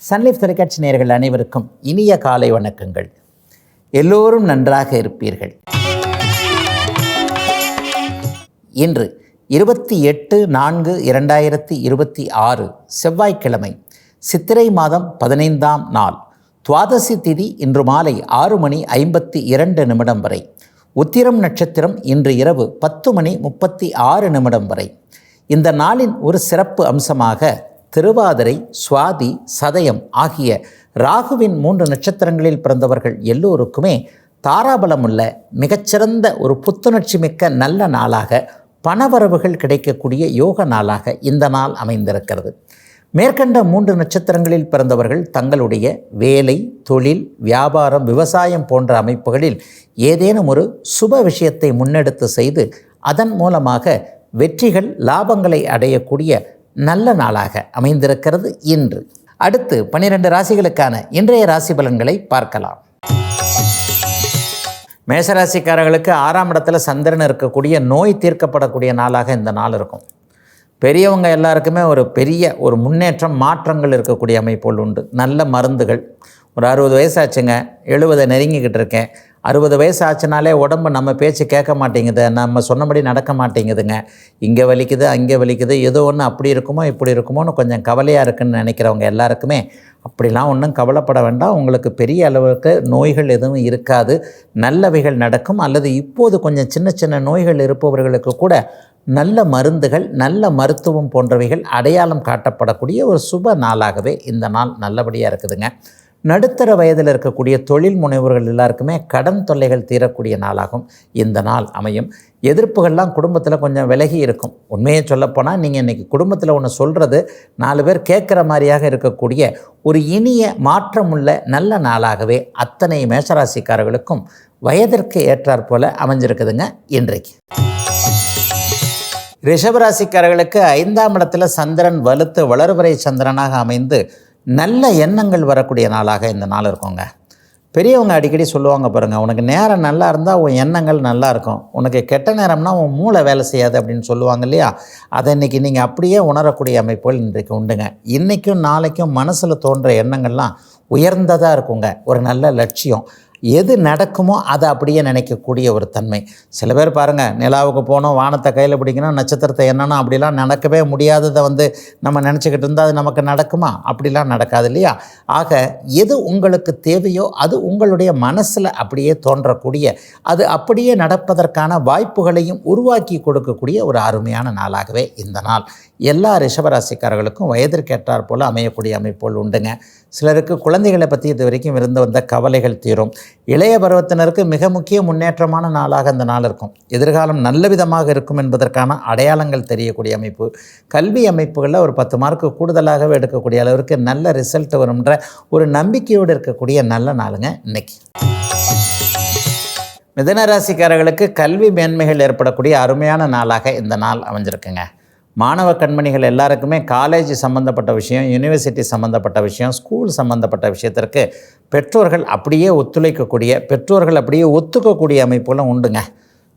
Sun Life தொலைக்காட்சி நேயர்கள் அனைவருக்கும் இனிய காலை வணக்கங்கள். எல்லோரும் நன்றாக இருப்பீர்கள். இன்று 28/4/2026 செவ்வாய்க்கிழமை, சித்திரை மாதம் 15ஆம் நாள். துவாதசி திதி இன்று மாலை 6:52 வரை. உத்திரம் நட்சத்திரம் இன்று இரவு 10:36 வரை. இந்த நாளின் ஒரு சிறப்பு அம்சமாக திருவாதிரை, சுவாதி, சதயம் ஆகிய ராகுவின் 3 நட்சத்திரங்களில் பிறந்தவர்கள் எல்லோருக்குமே தாராபலமுள்ள மிகச்சிறந்த ஒரு புத்துணர்ச்சி மிக்க நல்ல நாளாக, பணவரவுகள் கிடைக்கக்கூடிய யோக நாளாக இந்த நாள் அமைந்திருக்கிறது. மேற்கண்ட 3 நட்சத்திரங்களில் பிறந்தவர்கள் தங்களுடைய வேலை, தொழில், வியாபாரம், விவசாயம் போன்ற அமைப்புகளில் ஏதேனும் ஒரு சுப விஷயத்தை முன்னெடுத்து செய்து அதன் மூலமாக வெற்றிகள், லாபங்களை அடையக்கூடிய நல்ல நாளாக அமைந்திருக்கிறது இன்று. அடுத்து 12 ராசிகளுக்கான இன்றைய ராசி பலன்களை பார்க்கலாம். மேஷராசிக்காரர்களுக்கு 6ஆம் இடத்துல சந்திரன் இருக்கக்கூடிய நோய் தீர்க்கப்படக்கூடிய நாளாக இந்த நாள் இருக்கும். பெரியவங்க எல்லாருக்குமே ஒரு பெரிய ஒரு முன்னேற்றம், மாற்றங்கள் இருக்கக்கூடிய அமைப்புகள் உண்டு. நல்ல மருந்துகள், ஒரு 60 வயசாச்சுங்க, 70 நெருங்கிக்கிட்டு இருக்கேன், 60 வயசு ஆச்சுனாலே உடம்பு நம்ம பேச்சு கேட்க மாட்டேங்குது, நம்ம சொன்னபடி நடக்க மாட்டேங்குதுங்க, இங்கே வலிக்குது அங்கே வலிக்குது, ஏதோ ஒன்று அப்படி இருக்குமோ இப்படி இருக்குமோன்னு கொஞ்சம் கவலையாக இருக்குதுன்னு நினைக்கிறவங்க எல்லாருக்குமே அப்படிலாம் ஒன்றும் கவலைப்பட வேண்டாம். உங்களுக்கு பெரிய அளவுக்கு நோய்கள் எதுவும் இருக்காது, நல்லவைகள் நடக்கும். அல்லது இப்போது கொஞ்சம் சின்ன சின்ன நோய்கள் இருப்பவர்களுக்கு கூட நல்ல மருந்துகள், நல்ல மருத்துவம் போன்றவைகள் அடையாளம் காட்டப்படக்கூடிய ஒரு சுப நாளாகவே இந்த நாள் நல்லபடியாக இருக்குதுங்க. நடுத்தர வயதில் இருக்கக்கூடிய தொழில் முனைவர்கள் எல்லாருக்குமே கடன் தொல்லைகள் தீரக்கூடிய நாளாகும் இந்த நாள் அமையும். எதிர்ப்புகள்லாம் குடும்பத்தில் கொஞ்சம் விலகி இருக்கும். உண்மையை சொல்லப்போனால் நீங்கள் இன்றைக்கி குடும்பத்தில் ஒன்று சொல்கிறது 4 பேர் கேட்குற மாதிரியாக இருக்கக்கூடிய ஒரு இனிய மாற்றமுள்ள நல்ல நாளாகவே அத்தனை மேஷராசிக்காரர்களுக்கும் வயதிற்கு ஏற்றாற் போல அமைஞ்சிருக்குதுங்க இன்றைக்கு. ரிஷபராசிக்காரர்களுக்கு 5ஆம் இடத்துல சந்திரன் வலுத்து வளர்வரை சந்திரனாக அமைந்து நல்ல எண்ணங்கள் வரக்கூடிய நாளாக இந்த நாள் இருக்குங்க. பெரியவங்க அடிக்கடி சொல்லுவாங்க பாருங்கள், உனக்கு நேரம் நல்லா இருந்தால் உன் எண்ணங்கள் நல்லா இருக்கும், உனக்கு கெட்ட நேரம்னா உன் மூளை வேலை செய்யாது அப்படின்னு சொல்லுவாங்க இல்லையா? அதை இன்றைக்கி நீங்கள் அப்படியே உணரக்கூடிய அமைப்புகள் இன்றைக்கு உண்டுங்க. இன்றைக்கும் நாளைக்கும் மனசில் தோன்ற எண்ணங்கள்லாம் உயர்ந்ததாக இருக்குங்க. ஒரு நல்ல லட்சியம், எது நடக்குமோ அதை அப்படியே நினைக்கக்கூடிய ஒரு தன்மை. சில பேர் பாருங்கள், நிலாவுக்கு போகணும், வானத்தை கையில் பிடிக்கணும், நட்சத்திரத்தை என்னன்னா அப்படிலாம் நடக்கவே முடியாததை நம்ம நினச்சிக்கிட்டு இருந்தால் அது நமக்கு நடக்குமா? அப்படிலாம் நடக்காது இல்லையா? ஆக எது உங்களுக்கு தேவையோ அது உங்களுடைய மனசில் அப்படியே தோன்றக்கூடிய, அது அப்படியே நடப்பதற்கான வாய்ப்புகளையும் உருவாக்கி கொடுக்கக்கூடிய ஒரு அருமையான நாளாகவே இந்த நாள் எல்லா ரிஷபராசிக்காரர்களுக்கும் வயதிற்கேற்றாற் போல் அமையக்கூடிய அமைப்புகள் உண்டுங்க. சிலருக்கு குழந்தைகளை பற்றி இது வரைக்கும் இருந்து வந்த கவலைகள் தீரும். இளைய பருவத்தினருக்கு மிக முக்கிய முன்னேற்றமான நாளாக இந்த நாள் இருக்கும். எதிர்காலம் நல்ல விதமாக இருக்கும் என்பதற்கான அடையாளங்கள் தெரியக்கூடிய அமைப்பு. கல்வி அமைப்புகளில் ஒரு 10 மார்க்கு கூடுதலாகவே எடுக்கக்கூடிய அளவிற்கு நல்ல ரிசல்ட் வரும்ன்ற ஒரு நம்பிக்கையோடு இருக்கக்கூடிய நல்ல நாளுங்க இன்னைக்கு. மிதுனராசிக்காரர்களுக்கு கல்வி மேன்மைகள் ஏற்படக்கூடிய அருமையான நாளாக இந்த நாள் அமைஞ்சிருக்குங்க. மாணவ கண்மணிகள் எல்லாருக்குமே காலேஜ் சம்மந்தப்பட்ட விஷயம், யூனிவர்சிட்டி சம்மந்தப்பட்ட விஷயம், ஸ்கூல் சம்மந்தப்பட்ட விஷயத்திற்கு பெற்றோர்கள் அப்படியே ஒத்துழைக்கக்கூடிய, பெற்றோர்கள் அப்படியே ஒத்துக்கக்கூடிய அமைப்புகளும் உண்டுங்க.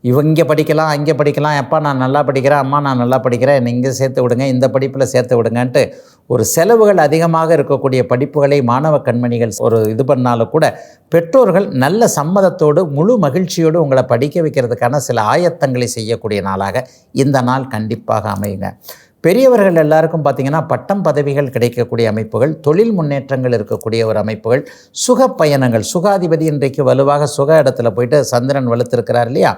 இங்கே படிக்கலாம், அங்கே படிக்கலாம், அப்பா நான் நல்லா படிக்கிறேன், அம்மா நான் நல்லா படிக்கிறேன், என்னை இங்கே சேர்த்து விடுங்க, இந்த படிப்பில் சேர்த்து விடுங்கன்ட்டு ஒரு செலவுகள் அதிகமாக இருக்கக்கூடிய படிப்புகளை மாணவ கண்மணிகள் ஒரு இது பண்ணாலும் கூட பெற்றோர்கள் நல்ல சம்மதத்தோடு முழு மகிழ்ச்சியோடு உங்களை படிக்க வைக்கிறதுக்கான சில ஆயத்தங்களை செய்யக்கூடிய நாளாக இந்த நாள் கண்டிப்பாக அமையுங்க. பெரியவர்கள் எல்லாருக்கும் பார்த்திங்கன்னா பட்டம் பதவிகள் கிடைக்கக்கூடிய அமைப்புகள், தொழில் முன்னேற்றங்கள் இருக்கக்கூடிய ஒரு அமைப்புகள், சுக பயணங்கள், சுகாதிபதி இன்றைக்கு வலுவாக சுக இடத்துல போயிட்டு சந்திரன் வலுத்திருக்கிறார் இல்லையா?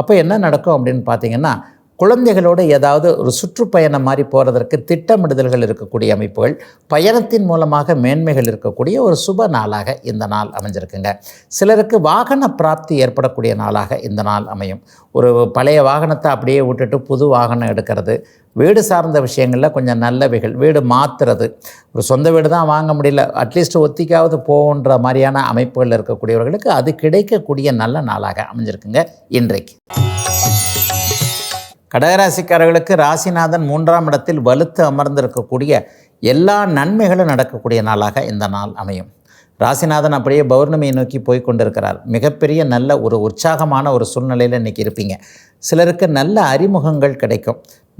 அப்போ என்ன நடக்கும் அப்படின்னு பார்த்திங்கன்னா, குழந்தைகளோடு ஏதாவது ஒரு சுற்றுப்பயணம் மாதிரி போகிறதற்கு திட்டமிடுதல்கள் இருக்கக்கூடிய அமைப்புகள், பயணத்தின் மூலமாக மேன்மைகள் இருக்கக்கூடிய ஒரு சுப நாளாக இந்த நாள் அமைஞ்சிருக்குங்க. சிலருக்கு வாகன பிராப்தி ஏற்படக்கூடிய நாளாக இந்த நாள் அமையும். ஒரு பழைய வாகனத்தை அப்படியே விட்டுட்டு புது வாகனம் எடுக்கிறது, வீடு சார்ந்த விஷயங்களில் கொஞ்சம் நல்லவைகள், வீடு மாற்றுறது, ஒரு சொந்த வீடு தான் வாங்க முடியல, அட்லீஸ்ட் ஒத்திக்காவது போன்ற மாதிரியான அமைப்புகள் இருக்கக்கூடியவர்களுக்கு அது கிடைக்கக்கூடிய நல்ல நாளாக அமைஞ்சிருக்குங்க இன்றைக்கு. கடகராசிக்காரர்களுக்கு ராசிநாதன் 3ஆம் இடத்தில் வலுத்து அமர்ந்திருக்கக்கூடிய எல்லா நன்மைகளும் நடக்கக்கூடிய நாளாக இந்த நாள் அமையும். ராசிநாதன் அப்படியே பௌர்ணமியை நோக்கி போய் கொண்டிருக்கிறார். மிகப்பெரிய நல்ல ஒரு உற்சாகமான ஒரு சூழ்நிலையில் இன்றைக்கி இருப்பீங்க. சிலருக்கு நல்ல அறிமுகங்கள் கிடைக்கும்,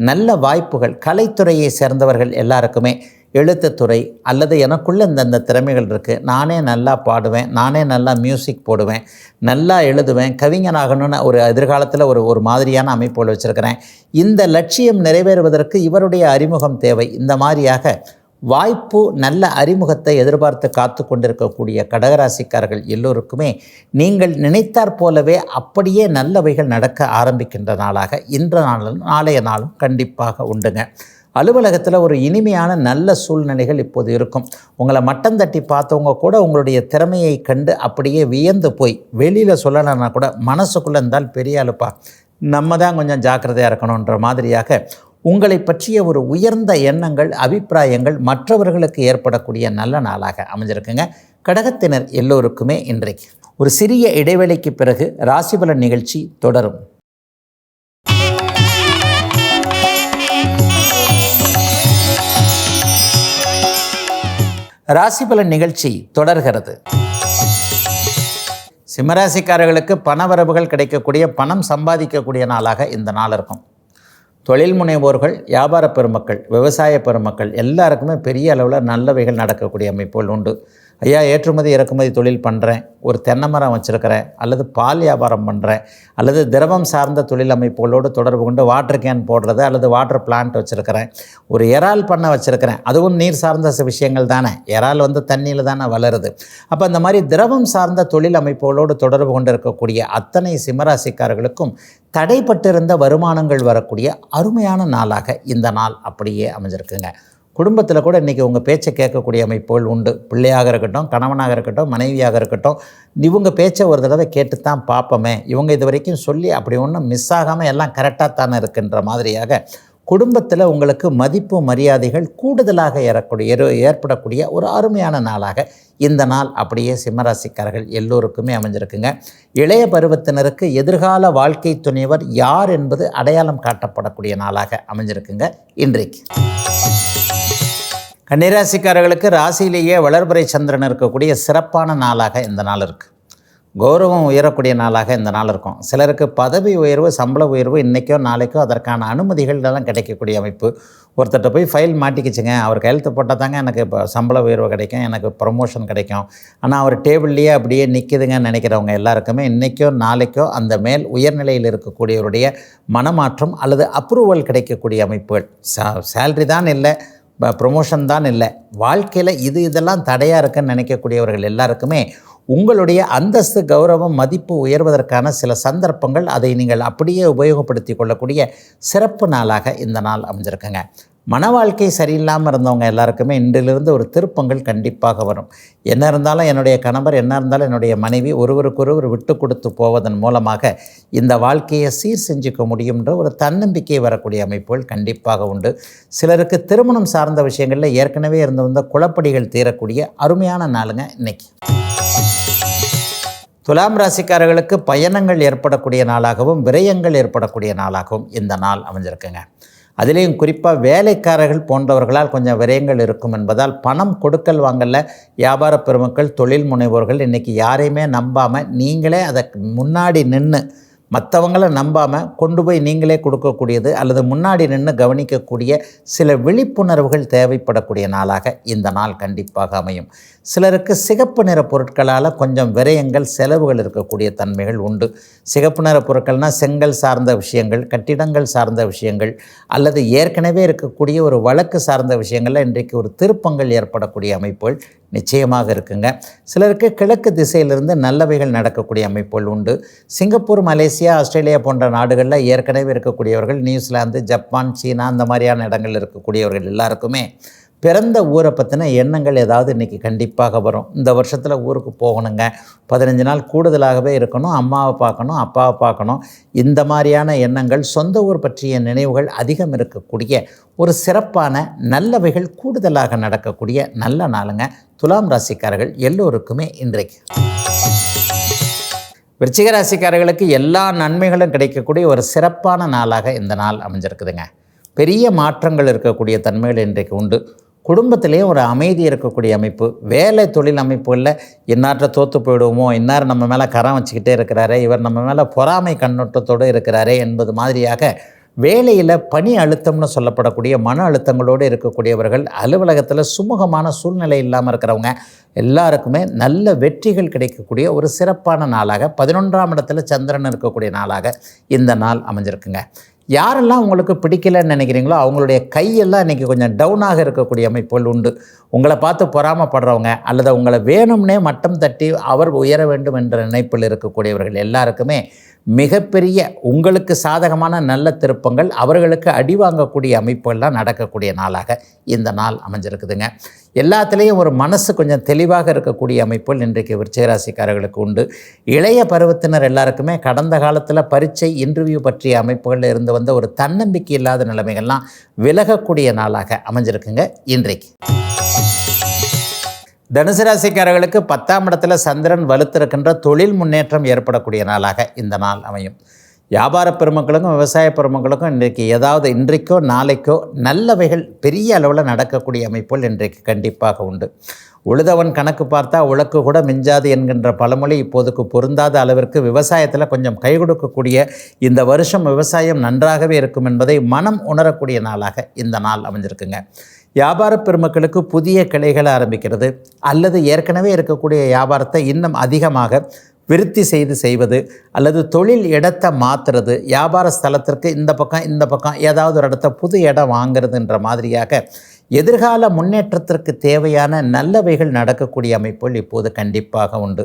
நல்ல வாய்ப்புகள், கலைத்துறையை சேர்ந்தவர்கள் எல்லாருக்குமே எழுத்துத்துறை அல்லது எனக்குள்ளே இந்த திறமைகள் இருக்குது, நானே நல்லா பாடுவேன், நானே நல்லா மியூசிக் போடுவேன், நல்லா எழுதுவேன், கவிஞனாகணும்னு ஒரு எதிர்காலத்தில் ஒரு மாதிரியான அமைப்போடு வச்சுருக்கிறேன், இந்த லட்சியம் நிறைவேறுவதற்கு இவருடைய அறிமுகம் தேவை, இந்த மாதிரியாக வாய்ப்பு நல்ல அறிமுகத்தை எதிர்பார்த்து காத்து கொண்டிருக்கக்கூடிய கடகராசிக்காரர்கள் எல்லோருக்குமே நீங்கள் நினைத்தாற் போலவே அப்படியே நல்லவைகள் நடக்க ஆரம்பிக்கின்ற நாளாக இன்ற நாளும் நாளைய நாளும் கண்டிப்பாக உண்டுங்க. அலுவலகத்தில் ஒரு இனிமையான நல்ல சூழ்நிலைகள் இப்போது இருக்கும். உங்களை மட்டம் தட்டி பார்த்தவங்க கூட உங்களுடைய திறமையை கண்டு அப்படியே வியந்து போய் வெளியில் சொல்லலைன்னா கூட மனசுக்குள்ளே இருந்தால் பெரிய ஆளுப்பா, நம்ம தான் கொஞ்சம் ஜாக்கிரதையாக இருக்கணுன்ற மாதிரியாக உங்களை பற்றிய ஒரு உயர்ந்த எண்ணங்கள் அபிப்பிராயங்கள் மற்றவர்களுக்கு ஏற்படக்கூடிய நல்ல நாளாக அமைஞ்சிருக்குங்க. கடகத்தினர் எல்லோருக்குமே இன்றைக்கு ஒரு சிறிய இடைவேளைக்கு பிறகு ராசிபலன் நிகழ்ச்சி தொடரும். ராசிபலன் நிகழ்ச்சி தொடர்கிறது. சிம்மராசிக்காரர்களுக்கு பணவரவுகள் கிடைக்கக்கூடிய பணம் சம்பாதிக்கக்கூடிய நாளாக இந்த நாள் இருக்கும். தொழில் முனைவோர்கள், வியாபார பெருமக்கள், விவசாய பெருமக்கள் எல்லாருக்குமே பெரிய அளவில் நல்லவைகள் நடக்கக்கூடிய அமைப்புகள் உண்டு. ஐயா, ஏற்றுமதி இறக்குமதி தொழில் பண்ணுறேன், ஒரு தென்னை மரம் வச்சுருக்கிறேன், அல்லது பால் வியாபாரம் பண்ணுறேன், அல்லது திரவம் சார்ந்த தொழில் அமைப்புகளோடு தொடர்பு கொண்டு வாட்டர் கேன் போடுறது அல்லது வாட்டர் பிளான்ட் வச்சுருக்கிறேன், ஒரு இறால் பண்ணை வச்சுருக்கிறேன், அதுவும் நீர் சார்ந்த விஷயங்கள் தானே, இறால் தண்ணியில் தானே வளருது. அப்போ அந்த மாதிரி திரவம் சார்ந்த தொழில் அமைப்புகளோடு தொடர்பு கொண்டு இருக்கக்கூடிய அத்தனை சிம்மராசிக்காரர்களுக்கும் தடைப்பட்டிருந்த வருமானங்கள் வரக்கூடிய அருமையான நாளாக இந்த நாள் அப்படியே அமைஞ்சிருக்குங்க. குடும்பத்தில் கூட இன்றைக்கி உங்கள் பேச்சை கேட்கக்கூடிய அமைப்புகள் உண்டு. பிள்ளையாக இருக்கட்டும், கணவனாக இருக்கட்டும், மனைவியாக இருக்கட்டும், இவங்க பேச்சை ஒரு தடவை கேட்டுத்தான் பார்ப்போமே, இவங்க இது வரைக்கும் சொல்லி அப்படி ஒன்றும் மிஸ் ஆகாமல் எல்லாம் கரெக்டாக தானே இருக்குன்ற மாதிரியாக குடும்பத்தில் உங்களுக்கு மதிப்பு மரியாதைகள் கூடுதலாக ஏற்படக்கூடிய ஒரு அருமையான நாளாக இந்த நாள் அப்படியே சிம்மராசிக்காரர்கள் எல்லோருக்குமே அமைஞ்சிருக்குங்க. இளைய பருவத்தினருக்கு எதிர்கால வாழ்க்கை துணைவர் யார் என்பது அடையாளம் காட்டப்படக்கூடிய நாளாக அமைஞ்சிருக்குங்க இன்றைக்கு. கன்னிராசிக்காரர்களுக்கு ராசியிலேயே வளர்பிறை சந்திரன் இருக்கக்கூடிய சிறப்பான நாளாக இந்த நாள் இருக்குது. கௌரவம் உயரக்கூடிய நாளாக இந்த நாள் இருக்கும். சிலருக்கு பதவி உயர்வு, சம்பள உயர்வு இன்றைக்கோ நாளைக்கோ அதற்கான அனுமதிகள் எல்லாம் கிடைக்கக்கூடிய அமைப்பு. ஒருத்தர்கிட்ட போய் ஃபைல் மாட்டிக்கிச்சுங்க, அவர் கையெழுத்து போட்டால் தாங்க எனக்கு இப்போ சம்பள உயர்வு கிடைக்கும், எனக்கு ப்ரமோஷன் கிடைக்கும், ஆனால் அவர் டேபிள்லேயே அப்படியே நிற்கிதுங்கன்னு நினைக்கிறவங்க எல்லாருக்குமே இன்றைக்கோ நாளைக்கோ அந்த மேல் உயர்நிலையில் இருக்கக்கூடியவருடைய மனமாற்றம் அல்லது அப்ரூவல் கிடைக்கக்கூடிய அமைப்புகள். சேல்ரி தான் இல்லை, ப்ரொமோஷன் தான் இல்லை, வாழ்க்கையில் இதெல்லாம் தடையாக இருக்குன்னு நினைக்கக்கூடியவர்கள் எல்லாருக்குமே உங்களுடைய அந்தஸ்து, கௌரவம், மதிப்பு உயர்வதற்கான சில சந்தர்ப்பங்கள், அதை நீங்கள் அப்படியே உபயோகப்படுத்தி கொள்ளக்கூடிய சிறப்பு நாளாக இந்த நாள் அமைஞ்சிருக்குங்க. மன வாழ்க்கை சரியில்லாமல் இருந்தவங்க எல்லாருக்குமே இன்றிலிருந்து ஒரு திருப்பங்கள் கண்டிப்பாக வரும். என்ன இருந்தாலும் என்னுடைய கணவர், என்ன இருந்தாலும் என்னுடைய மனைவி ஒருவருக்கொருவர் விட்டு கொடுத்து போவதன் மூலமாக இந்த வாழ்க்கையை சீர் செஞ்சுக்க முடியும்ன்ற ஒரு தன்னம்பிக்கை வரக்கூடிய அமைப்புகள் கண்டிப்பாக உண்டு. சிலருக்கு திருமணம் சார்ந்த விஷயங்களில் ஏற்கனவே இருந்து வந்த குழப்படிகள் தீரக்கூடிய அருமையான நாளுங்க இன்னைக்கு. துலாம் ராசிக்காரர்களுக்கு பயணங்கள் ஏற்படக்கூடிய நாளாகவும் விரயங்கள் ஏற்படக்கூடிய நாளாகவும் இந்த நாள் அமைஞ்சிருக்குங்க. அதிலேயும் குறிப்பாக வேலைக்காரர்கள் போன்றவர்களால் கொஞ்சம் விரயங்கள் இருக்கும் என்பதால் பணம் கொடுக்கல் வாங்கல வியாபார பெருமக்கள், தொழில் முனைவோர்கள் இன்றைக்கி யாரையுமே நம்பாமல் நீங்களே அதை முன்னாடி நின்று மற்றவங்களை நம்பாமல் கொண்டு போய் நீங்களே கொடுக்கக்கூடியது அல்லது முன்னாடி நின்று கவனிக்கக்கூடிய சில விழிப்புணர்வுகள் தேவைப்படக்கூடிய நாளாக இந்த நாள் கண்டிப்பாக அமையும். சிலருக்கு சிகப்பு நிற பொருட்களால் கொஞ்சம் விரயங்கள், செலவுகள் இருக்கக்கூடிய தன்மைகள் உண்டு. சிகப்பு நிற பொருட்கள்னால் செங்கல் சார்ந்த விஷயங்கள், கட்டிடங்கள் சார்ந்த விஷயங்கள் அல்லது ஏற்கனவே இருக்கக்கூடிய ஒரு வழக்கு சார்ந்த விஷயங்களில் இன்றைக்கு ஒரு திருப்பங்கள் ஏற்படக்கூடிய அமைப்புகள் நிச்சயமாக இருக்குங்க. சிலருக்கு கிழக்கு திசையிலிருந்து நல்லவைகள் நடக்கக்கூடிய அமைப்புகள் உண்டு. சிங்கப்பூர், மலேசியா, ஆஸ்திரேலியா போன்ற நாடுகளில் ஏற்கனவே இருக்கக்கூடியவர்கள், நியூசிலாந்து, ஜப்பான், சீனா அந்த மாதிரியான இடங்களில் இருக்கக்கூடியவர்கள் எல்லாருக்குமே பிறந்த ஊரை பற்றின எண்ணங்கள் ஏதாவது இன்றைக்கி கண்டிப்பாக வரும். இந்த வருஷத்தில் ஊருக்கு போகணுங்க, 15 நாள் கூடுதலாகவே இருக்கணும், அம்மாவை பார்க்கணும், அப்பாவை பார்க்கணும், இந்த மாதிரியான எண்ணங்கள், சொந்த ஊர் பற்றிய நினைவுகள் அதிகம் இருக்கக்கூடிய ஒரு சிறப்பான நல்லவைகள் கூடுதலாக நடக்கக்கூடிய நல்ல நாளுங்க துலாம் ராசிக்காரர்கள் எல்லோருக்குமே இன்றைக்கு. விருச்சிக ராசிக்காரர்களுக்கு எல்லா நன்மைகளும் கிடைக்கக்கூடிய ஒரு சிறப்பான நாளாக இந்த நாள் அமைஞ்சிருக்குதுங்க. பெரிய மாற்றங்கள் இருக்கக்கூடிய தன்மைகள் இன்றைக்கு உண்டு. குடும்பத்திலே ஒரு அமைதி இருக்கக்கூடிய அமைப்பு. வேலை தொழில் அமைப்புகளில் இன்னாற்ற தோற்று போயிடுவோமோ, இன்னார் நம்ம மேலே கரம் வச்சுக்கிட்டே இருக்கிறாரே, இவர் நம்ம மேலே பொறாமை கண்ணோட்டத்தோடு இருக்கிறாரே என்பது மாதிரியாக வேலையில் பணி அழுத்தம்னு சொல்லப்படக்கூடிய மன அழுத்தங்களோடு இருக்கக்கூடியவர்கள், அலுவலகத்தில் சுமூகமான சூழ்நிலை இல்லாமல் இருக்கிறவங்க எல்லாருக்குமே நல்ல வெற்றிகள் கிடைக்கக்கூடிய ஒரு சிறப்பான நாளாக, 11ஆம் இடத்துல சந்திரன் இருக்கக்கூடிய நாளாக இந்த நாள் அமைஞ்சிருக்குங்க. யாரெல்லாம் உங்களுக்கு பிடிக்கலன்னு நினைக்கிறீங்களோ அவங்களுடைய கையெல்லாம் இன்றைக்கி கொஞ்சம் டவுனாக இருக்கக்கூடிய அமைப்புகள் உண்டு. உங்களை பார்த்து பொறாமப்படுறவங்க அல்லது உங்களை வேணும்னே மட்டம் தட்டி அவர் உயர வேண்டும் என்ற நினைப்பில் இருக்கக்கூடியவர்கள் எல்லாருக்குமே மிகப்பெரிய உங்களுக்கு சாதகமான நல்ல திருப்பங்கள், அவர்களுக்கு அடி வாங்கக்கூடிய அமைப்புகள்லாம் நடக்கக்கூடிய நாளாக இந்த நாள் அமைஞ்சிருக்குதுங்க. எல்லாத்துலேயும் ஒரு மனசு கொஞ்சம் தெளிவாக இருக்கக்கூடிய அமைப்புகள் இன்றைக்கு விருச்சிகராசிக்காரர்களுக்கு உண்டு. இளைய பருவத்தினர் எல்லாருக்குமே கடந்த காலத்தில் பரீட்சை இன்டர்வியூ பற்றிய அமைப்புகளில் இருந்து வந்த ஒரு தன்னம்பிக்கை இல்லாத நிலைமைகள்லாம் விலகக்கூடிய நாளாக அமைஞ்சிருக்குங்க இன்றைக்கு. தனுசு ராசிக்காரர்களுக்கு 10ஆம் இடத்துல சந்திரன் வலுத்திருக்கின்ற தொழில் முன்னேற்றம் ஏற்படக்கூடிய நாளாக இந்த நாள் அமையும். வியாபார பெருமக்களுக்கும் விவசாய பெருமக்களுக்கும் இன்றைக்கோ நாளைக்கோ நல்லவைகள் பெரிய அளவில் நடக்கக்கூடிய அமைப்புகள் இன்றைக்கு கண்டிப்பாக உண்டு. உழுதவன் கணக்கு பார்த்தா உழக்கு கூட மிஞ்சாது என்கின்ற பழமொழி இப்போதுக்கு பொருந்தாத அளவிற்கு விவசாயத்தில் கொஞ்சம் கை கொடுக்கக்கூடிய இந்த வருஷம் விவசாயம் நன்றாகவே இருக்கும் என்பதை மனம் உணரக்கூடிய நாளாக இந்த நாள் அமைஞ்சிருக்குங்க. வியாபார பெருமக்களுக்கு புதிய கிளைகளை ஆரம்பிக்கிறது அல்லது ஏற்கனவே இருக்கக்கூடிய வியாபாரத்தை இன்னும் அதிகமாக விருத்தி செய்வது அல்லது தொழில் இடத்தை மாற்றுறது, வியாபார ஸ்தலத்திற்கு இந்த பக்கம் ஏதாவது ஒரு இடத்த புது இடம் வாங்கிறதுன்ற மாதிரியாக எதிர்கால முன்னேற்றத்திற்கு தேவையான நல்லவைகள் நடக்கக்கூடிய அமைப்புகள் இப்போது கண்டிப்பாக உண்டு.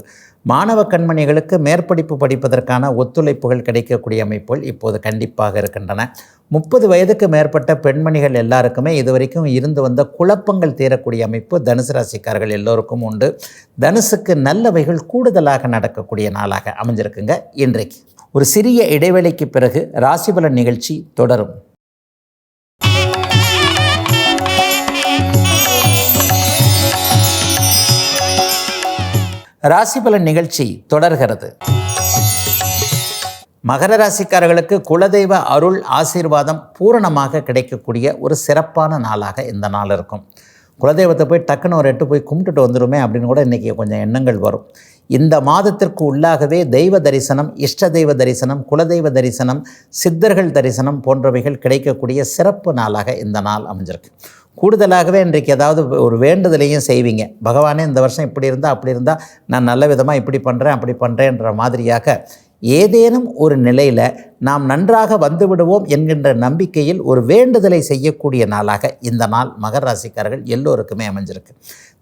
மாணவ கண்மணிகளுக்கு மேற்படிப்பு படிப்பதற்கான ஒத்துழைப்புகள் கிடைக்கக்கூடிய அமைப்புகள் இப்போது கண்டிப்பாக இருக்கின்றன. 30 வயதுக்கு மேற்பட்ட பெண்மணிகள் எல்லாருக்குமே இதுவரைக்கும் இருந்து வந்த குழப்பங்கள் தீரக்கூடிய அமைப்பு தனுசு ராசிக்காரர்கள் எல்லோருக்கும் உண்டு. தனுசுக்கு நல்லவைகள் கூடுதலாக நடக்கக்கூடிய நாளாக அமைஞ்சிருக்குங்க இன்றைக்கு. ஒரு சிறிய இடைவேளைக்கு பிறகு ராசிபலன் நிகழ்ச்சி தொடரும். ராசிபலன் நிகழ்ச்சி தொடர்கிறது. மகர ராசிக்காரர்களுக்கு குலதெய்வ அருள் ஆசீர்வாதம் பூரணமாக கிடைக்கக்கூடிய ஒரு சிறப்பான நாளாக இந்த நாள் இருக்கும். குலதெய்வத்தை போய் டக்குன்னு ஒரு எட்டு போய் கும்பிட்டுட்டு வந்துடுமே அப்படின்னு கூட இன்றைக்கி கொஞ்சம் எண்ணங்கள் வரும். இந்த மாதத்திற்கு உள்ளாகவே தெய்வ தரிசனம், இஷ்ட தெய்வ தரிசனம், குலதெய்வ தரிசனம், சித்தர்கள் தரிசனம் போன்றவைகள் கிடைக்கக்கூடிய சிறப்பு நாளாக இந்த நாள் அமைஞ்சிருக்கு. கூடுதலாகவே இன்றைக்கு ஏதாவது ஒரு வேண்டுதலையும் செய்வீங்க. பகவானே இந்த வருஷம் இப்படி இருந்தால் அப்படி இருந்தால் நான் நல்ல விதமாக இப்படி பண்ணுறேன் அப்படி பண்ணுறேன்ற மாதிரியாக ஏதேனும் ஒரு நிலையில் நாம் நன்றாக வந்து விடுவோம் என்கின்ற நம்பிக்கையில் ஒரு வேண்டுதலை செய்யக்கூடிய நாளாக இந்த நாள் மகர ராசிக்காரர்கள் எல்லோருக்குமே அமைஞ்சிருக்கு.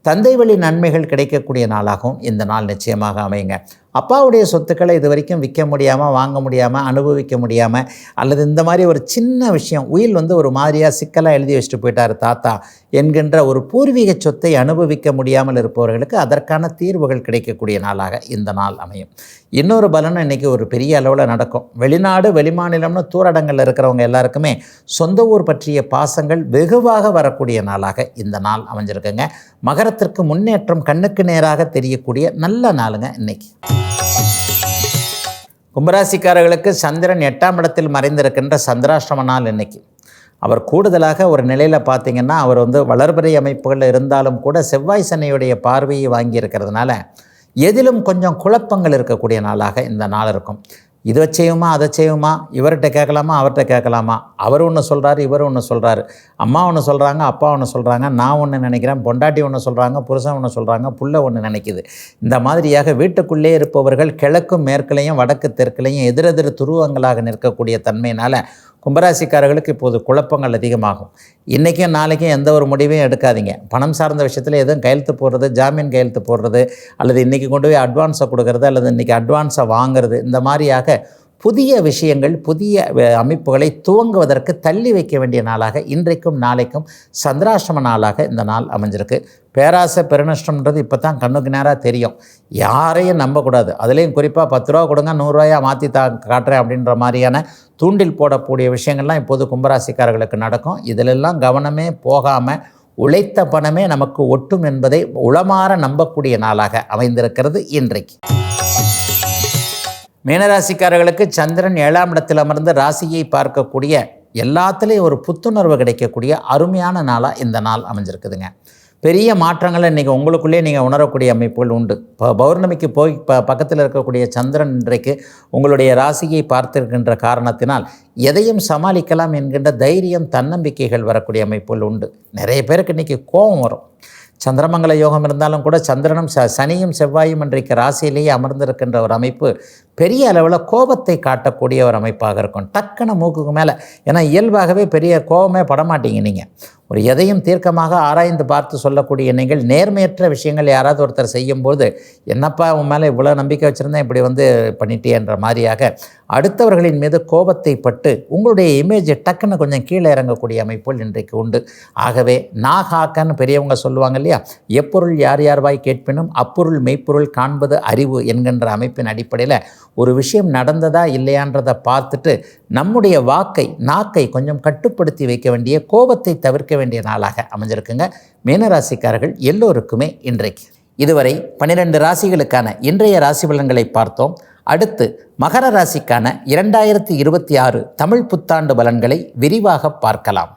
தந்தை வழி நன்மைகள் கிடைக்கக்கூடிய நாளாகவும் இந்த நாள் நிச்சயமாக அமையுங்க. அப்பாவுடைய சொத்துக்களை இது வரைக்கும் விற்க முடியாமல், வாங்க முடியாமல், அனுபவிக்க முடியாமல் அல்லது இந்த மாதிரி ஒரு சின்ன விஷயம் உயில் ஒரு மாதிரியாக சிக்கலாக எழுதி வச்சுட்டு போயிட்டார் தாத்தா என்கின்ற ஒரு பூர்வீக சொத்தை அனுபவிக்க முடியாமல் இருப்பவர்களுக்கு அதற்கான தீர்வுகள் கிடைக்கக்கூடிய நாளாக இந்த நாள் அமையும். இன்னொரு பலனும் இன்றைக்கி ஒரு பெரிய அளவில் நடக்கும். வெளிநாடு வெளிமாநிலம்னு தூரடங்களில் இருக்கிறவங்க எல்லாருக்குமே சொந்த ஊர் பற்றிய பாசங்கள் வெகுவாக வரக்கூடிய நாளாக இந்த நாள் அமைஞ்சிருக்குங்க. மகரத்திற்கு முன்னேற்றம் கண்ணுக்கு நேராக தெரியக்கூடிய நல்ல நாளுங்க இன்னைக்கு. கும்பராசிக்காரர்களுக்கு சந்திரன் 8ஆம் இடத்தில் மறைந்திருக்கின்ற சந்திராஷ்டம நாள் இன்னைக்கு. அவர் கூடுதலாக ஒரு நிலையில் பார்த்திங்கன்னா அவர் வளர்பிறை அமைப்புகளில் இருந்தாலும் கூட செவ்வாய் சனியுடைய பார்வையை வாங்கியிருக்கிறதுனால எதிலும் கொஞ்சம் குழப்பங்கள் இருக்கக்கூடிய நாளாக இந்த நாள் இருக்கும். இதை செய்யுமா அதை செய்யுமா, இவர்கிட்ட கேட்கலாமா அவர்கிட்ட கேட்கலாமா, அவர் ஒன்று சொல்கிறாரு இவர் ஒன்று சொல்கிறாரு, அம்மா ஒன்று சொல்கிறாங்க அப்பா ஒன்று சொல்கிறாங்க, நான் ஒன்று நினைக்கிறேன், பொண்டாட்டி ஒன்று சொல்கிறாங்க, புருஷன் ஒன்று சொல்கிறாங்க, புள்ள ஒன்று நினைக்குது. இந்த மாதிரியாக வீட்டுக்குள்ளே இருப்பவர்கள் கிழக்கும் மேற்குலையும் வடக்கு தெற்குலையும் எதிரெதிர் துருவங்களாக நிற்கக்கூடிய தன்மையினால் கும்பராசிக்காரர்களுக்கு இப்போது குழப்பங்கள் அதிகமாகும். இன்றைக்கும் நாளைக்கும் எந்த ஒரு முடிவையும் எடுக்காதீங்க. பணம் சார்ந்த விஷயத்தில் எதுவும் கையெழுத்து போடுறது, ஜாமீன் கையெழுத்து போடுறது அல்லது இன்றைக்கி கொண்டு போய் அட்வான்ஸை கொடுக்கறது அல்லது இன்றைக்கி அட்வான்ஸை வாங்கிறது, இந்த மாதிரியாக புதிய விஷயங்கள் புதிய அமைப்புகளை துவங்குவதற்கு தள்ளி வைக்க வேண்டிய நாளாக இன்றைக்கும் நாளைக்கும் சந்திராஷ்டம நாளாக இந்த நாள் அமைஞ்சிருக்கு. பேராசை பெருநஷ்டம்ன்றது இப்போ தான் கண்ணுக்கு நேராக தெரியும். யாரையும் நம்பக்கூடாது. அதுலேயும் குறிப்பாக 10 ரூபா கொடுங்க 100 ரூபாயா மாற்றி காட்டுறேன் அப்படின்ற மாதிரியான தூண்டில் போடக்கூடிய விஷயங்கள்லாம் இப்போது கும்பராசிக்காரர்களுக்கு நடக்கும். இதிலெல்லாம் கவனமே போகாமல் உழைத்த பணமே நமக்கு ஒட்டும் என்பதை உளமாற நம்பக்கூடிய நாளாக அமைந்திருக்கிறது இன்றைக்கு. மீனராசிக்காரர்களுக்கு சந்திரன் 7ஆம் இடத்தில் அமர்ந்து ராசியை பார்க்கக்கூடிய எல்லாத்துலேயும் ஒரு புத்துணர்வு கிடைக்கக்கூடிய அருமையான நாளாக இந்த நாள் அமைஞ்சிருக்குதுங்க. பெரிய மாற்றங்களை இன்றைக்கி உங்களுக்குள்ளே நீங்கள் உணரக்கூடிய அமைப்புகள் உண்டு. இப்போ பௌர்ணமிக்கு போய் பக்கத்தில் இருக்கக்கூடிய சந்திரன் இன்றைக்கு உங்களுடைய ராசியை பார்த்திருக்கின்ற காரணத்தினால் எதையும் சமாளிக்கலாம் என்கின்ற தைரியம், தன்னம்பிக்கைகள் வரக்கூடிய அமைப்புகள் உண்டு. நிறைய பேருக்கு இன்றைக்கி கோபம் வரும். சந்திரமங்கல யோகம் இருந்தாலும் கூட சந்திரனும் சனியும் செவ்வாயும் இன்றைக்கு ராசியிலேயே அமர்ந்திருக்கின்ற ஒரு அமைப்பு பெரிய அளவில் கோபத்தை காட்டக்கூடிய ஒரு அமைப்பாக இருக்கும். டக்குன்னு மூக்குக்கு மேலே, ஏன்னா இயல்பாகவே பெரிய கோபமே படமாட்டீங்க. நீங்கள் ஒரு எதையும் தீர்க்கமாக ஆராய்ந்து பார்த்து சொல்லக்கூடிய நீங்கள் நேர்மையற்ற விஷயங்கள் யாராவது ஒருத்தர் செய்யும்போது, என்னப்பா உன் மேலே இவ்வளோ நம்பிக்கை வச்சுருந்தேன், இப்படி வந்து பண்ணிட்டேன்ற மாதிரியாக அடுத்தவர்களின் மீது கோபத்தை பட்டு உங்களுடைய இமேஜ் டக்குன்னு கொஞ்சம் கீழே இறங்கக்கூடிய அமைப்புகள் இன்றைக்கு உண்டு. ஆகவே நாகாக்கன்னு பெரியவங்க சொல்லுவாங்க இல்லையா, எப்பொருள் யார் யார்வாய் கேட்பினும் அப்பொருள் மெய்ப்பொருள் காண்பது அறிவு என்கின்ற அமைப்பின் அடிப்படையில் ஒரு விஷயம் நடந்ததா இல்லையான்றதை பார்த்துட்டு நம்முடைய நாக்கை கொஞ்சம் கட்டுப்படுத்தி வைக்க வேண்டிய, கோபத்தை தவிர்க்க வேண்டிய நாளாக அமைஞ்சிருக்குங்க மீனராசிக்காரர்கள் எல்லோருக்குமே இன்றைக்கு. இதுவரை 12 ராசிகளுக்கான இன்றைய ராசி பலன்களை பார்த்தோம். அடுத்து மகர ராசிக்கான 2026 தமிழ் புத்தாண்டு பலன்களை விரிவாக பார்க்கலாம்.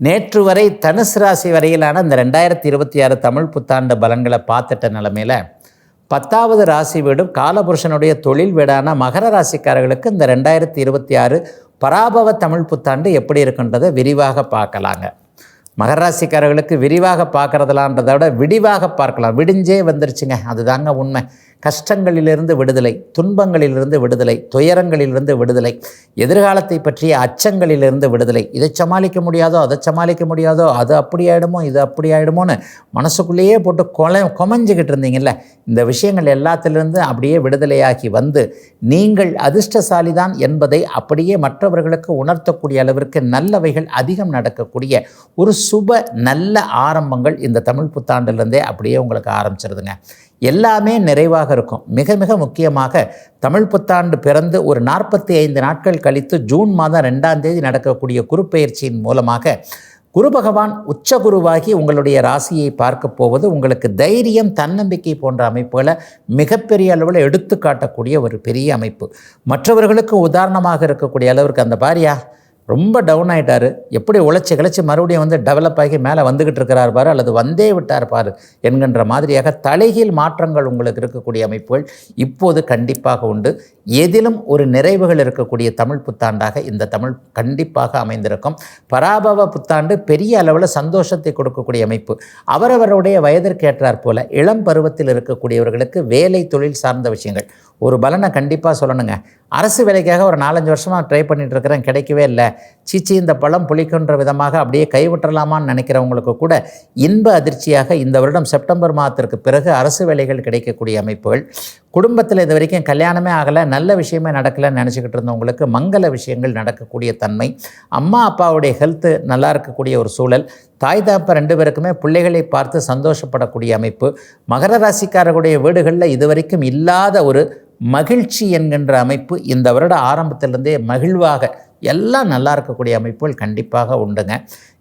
நேற்று வரை தனுசு ராசி வரையிலான இந்த 2026 தமிழ் புத்தாண்டு பலன்களை பார்த்துட்ட நிலைமையில் 10வது ராசி வீடும் காலபுருஷனுடைய தொழில் வீடான மகர ராசிக்காரர்களுக்கு இந்த 2026 பராபவ தமிழ் புத்தாண்டு எப்படி இருக்குன்றதை விரிவாக பார்க்கலாங்க. மகர ராசிக்காரர்களுக்கு விரிவாக பார்க்குறதுலான்றதை விட விடிவாக பார்க்கலாம். விடிஞ்சே வந்துருச்சுங்க, அதுதாங்க உண்மை. கஷ்டங்களிலிருந்து விடுதலை, துன்பங்களிலிருந்து விடுதலை, துயரங்களிலிருந்து விடுதலை, எதிர்காலத்தை பற்றிய அச்சங்களிலிருந்து விடுதலை. இதை சமாளிக்க முடியாதோ, அதை சமாளிக்க முடியாதோ, அது அப்படி ஆகிடுமோ, இது அப்படி ஆகிடுமோன்னு மனசுக்குள்ளேயே போட்டு கொமஞ்சிக்கிட்டு இருந்தீங்கல்ல, இந்த விஷயங்கள் எல்லாத்திலிருந்து அப்படியே விடுதலையாகி வந்து நீங்கள் அதிர்ஷ்டசாலி தான் என்பதை அப்படியே மற்றவர்களுக்கு உணர்த்தக்கூடிய அளவிற்கு நல்லவைகள் அதிகம் நடக்கக்கூடிய ஒரு சுப நல்ல ஆரம்பங்கள் இந்த தமிழ் புத்தாண்டிலிருந்தே அப்படியே உங்களுக்கு ஆரம்பிச்சிருதுங்க. எல்லாமே நிறைவாக இருக்கும். மிக மிக முக்கியமாக தமிழ் புத்தாண்டு பிறந்து ஒரு 45 நாட்கள் கழித்து ஜூன் மாதம் 2ஆம் தேதி நடக்கக்கூடிய குருப்பெயர்ச்சியின் மூலமாக குரு பகவான் உச்ச குருவாகி உங்களுடைய ராசியை பார்க்க போவது உங்களுக்கு தைரியம், தன்னம்பிக்கை போன்ற அமைப்புகளை மிகப்பெரிய அளவில் எடுத்து காட்டக்கூடிய ஒரு பெரிய அமைப்பு. மற்றவர்களுக்கு உதாரணமாக இருக்கக்கூடிய அளவிற்கு அந்த பாரியா ரொம்ப டவுன் ஆகிட்டார், எப்படி உழைச்சி கிளச்சி மறுபடியும் வந்து டெவலப் ஆகி மேலே வந்துக்கிட்டு இருக்கிறார் பாரு, அல்லது வந்தே விட்டார் பாரு என்கின்ற மாதிரியாக தலைகீழ் மாற்றங்கள் உங்களுக்கு இருக்கக்கூடிய அமைப்புகள் இப்போது கண்டிப்பாக உண்டு. எதிலும் ஒரு நிறைவுகள் இருக்கக்கூடிய தமிழ் புத்தாண்டாக இந்த தமிழ் கண்டிப்பாக அமைந்திருக்கும். பராபவ புத்தாண்டு பெரிய அளவில் சந்தோஷத்தை கொடுக்கக்கூடிய அமைப்பு. அவரவருடைய வயதிற்கு ஏற்றார் போல இளம் பருவத்தில் இருக்கக்கூடியவர்களுக்கு வேலை தொழில் சார்ந்த விஷயங்கள் ஒரு பலனை கண்டிப்பாக சொல்லணுங்க. அரசு வேலைக்காக ஒரு 4-5 வருஷமாக ட்ரை பண்ணிகிட்டு இருக்கிறேன், கிடைக்கவே இல்லை, சீச்சி இந்த பழம் புளிக்கின்ற விதமாக அப்படியே கைவிட்டலாமான்னு நினைக்கிறவங்களுக்கு கூட இன்ப அதிர்ச்சியாக இந்த வருடம் செப்டம்பர் மாதத்திற்கு பிறகு அரசு வேலைகள் கிடைக்கக்கூடிய அமைப்புகள். குடும்பத்தில் இது வரைக்கும் கல்யாணமே ஆகலை, நல்ல விஷயமே நடக்கலைன்னு நினச்சிக்கிட்டு இருந்தவங்களுக்கு மங்கள விஷயங்கள் நடக்கக்கூடிய தன்மை. அம்மா அப்பாவுடைய ஹெல்த்து நல்லா இருக்கக்கூடிய ஒரு சூழல். தாய் தாப்பா 2 பேருக்குமே பிள்ளைகளை பார்த்து சந்தோஷப்படக்கூடிய அமைப்பு. மகர ராசிக்காரர்களுடைய வீடுகளில் இதுவரைக்கும் இல்லாத ஒரு மகிழ்ச்சி என்கின்ற அமைப்பு இந்த வருட ஆரம்பத்திலிருந்தே மகிழ்வாக எல்லாம் நல்லா இருக்கக்கூடிய அமைப்புகள் கண்டிப்பாக உண்டுங்க.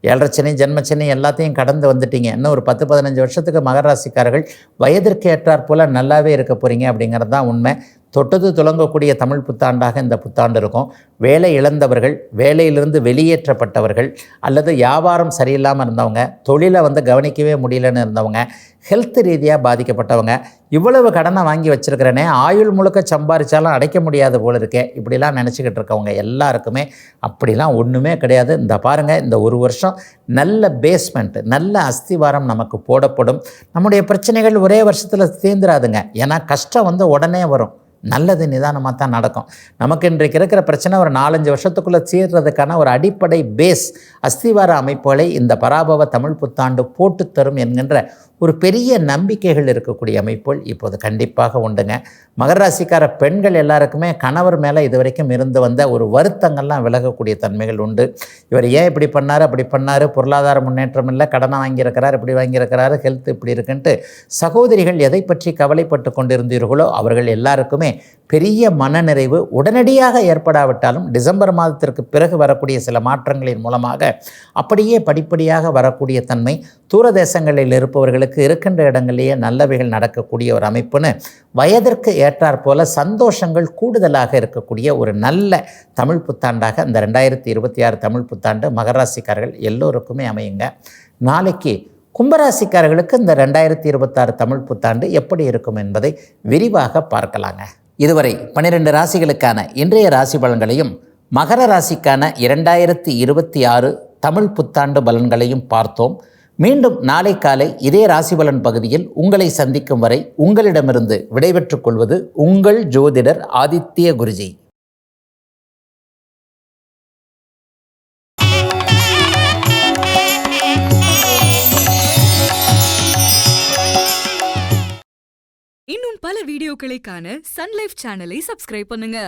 7.5 சனி, ஜென்மச்சனி எல்லாத்தையும் கடந்து வந்துட்டீங்க. இன்னும் ஒரு 10-15 வருஷத்துக்கு மகர ராசிக்காரர்கள் வயதிற்கு ஏற்றாற் போல் நல்லாவே இருக்க போகிறீங்க அப்படிங்கிறது தான் உண்மை. தொட்டது துலங்கக்கூடிய தமிழ் புத்தாண்டாக இந்த புத்தாண்டு இருக்கும். வேலை இழந்தவர்கள், வேலையிலிருந்து வெளியேற்றப்பட்டவர்கள், அல்லது வியாபாரம் சரியில்லாமல் இருந்தவங்க, தொழிலை வந்து கவனிக்கவே முடியலன்னு இருந்தவங்க, ஹெல்த் ரீதியாக பாதிக்கப்பட்டவங்க, இவ்வளவு கடனை வாங்கி வச்சுருக்கிறேனே ஆயுள் முழுக்க சம்பாதிச்சாலும் அடைக்க முடியாது போல இருக்கே, இப்படிலாம் நினச்சிக்கிட்டு இருக்கவங்க எல்லாருக்குமே அப்படிலாம் ஒன்றுமே கிடையாது. இந்த பாருங்கள், இந்த ஒரு வருஷம் நல்ல பேஸ்மெண்ட், நல்ல அஸ்திவாரம் நமக்கு போடப்படும். நம்முடைய பிரச்சனைகள் ஒரே வருஷத்தில் தீர்ந்துராதுங்க. ஏன்னா கஷ்டம் வந்து உடனே வரும், நல்லது நிதானமாக தான் நடக்கும். நமக்கு இன்றைக்கு இருக்கிற பிரச்சனை ஒரு 4-5 வருஷத்துக்குள்ளே தீர்றதுக்கான ஒரு அடிப்படை பேஸ் அஸ்திவார அமைப்புகளை இந்த பராபவ தமிழ் புத்தாண்டு போட்டு தரும் என்கின்ற ஒரு பெரிய நம்பிக்கைகள் இருக்கக்கூடிய அமைப்புகள் இப்போது கண்டிப்பாக உண்டுங்க. மகர ராசிக்கார பெண்கள் எல்லாருக்குமே கணவர் மேலே இது வரைக்கும் இருந்து வந்த ஒரு வருத்தங்கள்லாம் விலகக்கூடிய தன்மைகள் உண்டு. இவர் ஏன் இப்படி பண்ணார், அப்படி பண்ணார், பொருளாதார முன்னேற்றம் இல்லை, கடனை வாங்கியிருக்கிறார், இப்படி வாங்கியிருக்கிறாரு, ஹெல்த் இப்படி இருக்குன்ட்டு சகோதரிகள் எதை பற்றி கவலைப்பட்டு கொண்டிருந்தீர்களோ அவர்கள் எல்லாருக்குமே எல்லாருக்குமே பெரிய மனநிறைவு உடனடியாக ஏற்படாவிட்டாலும் டிசம்பர் மாதத்திற்கு பிறகு வரக்கூடிய சில மாற்றங்களின் மூலமாக அப்படியே படிப்படியாக வரக்கூடிய தன்மை, தூரதேசங்களில் இருப்பவர்களுக்கு இருக்கின்ற இடங்களிலேயே நல்லவைகள் நடக்கக்கூடிய ஒரு அமைப்புன்னு வயதிற்கு ஏற்றாற்போல சந்தோஷங்கள் கூடுதலாக இருக்கக்கூடிய ஒரு நல்ல தமிழ் புத்தாண்டாக இந்த 2026 தமிழ் புத்தாண்டு மகராசிக்காரர்கள் எல்லோருக்குமே அமையுங்க. நாளைக்கு கும்பராசிக்காரர்களுக்கு இந்த 2026 தமிழ் புத்தாண்டு எப்படி இருக்கும் என்பதை விரிவாக பார்க்கலாங்க. இதுவரை 12 ராசிகளுக்கான இன்றைய ராசி பலன்களையும் மகர ராசிக்கான 2026 தமிழ் புத்தாண்டு பலன்களையும் பார்த்தோம். மீண்டும் நாளை காலை இதே ராசி பலன் பகுதியில் உங்களை சந்திக்கும் வரை உங்களிடமிருந்து விடைபெற்றுக் கொள்வது உங்கள் ஜோதிடர் ஆதித்ய குருஜி. இன்னும் பல வீடியோக்களை காண சன் லைஃப் சேனலை சப்ஸ்கிரைப் பண்ணுங்க.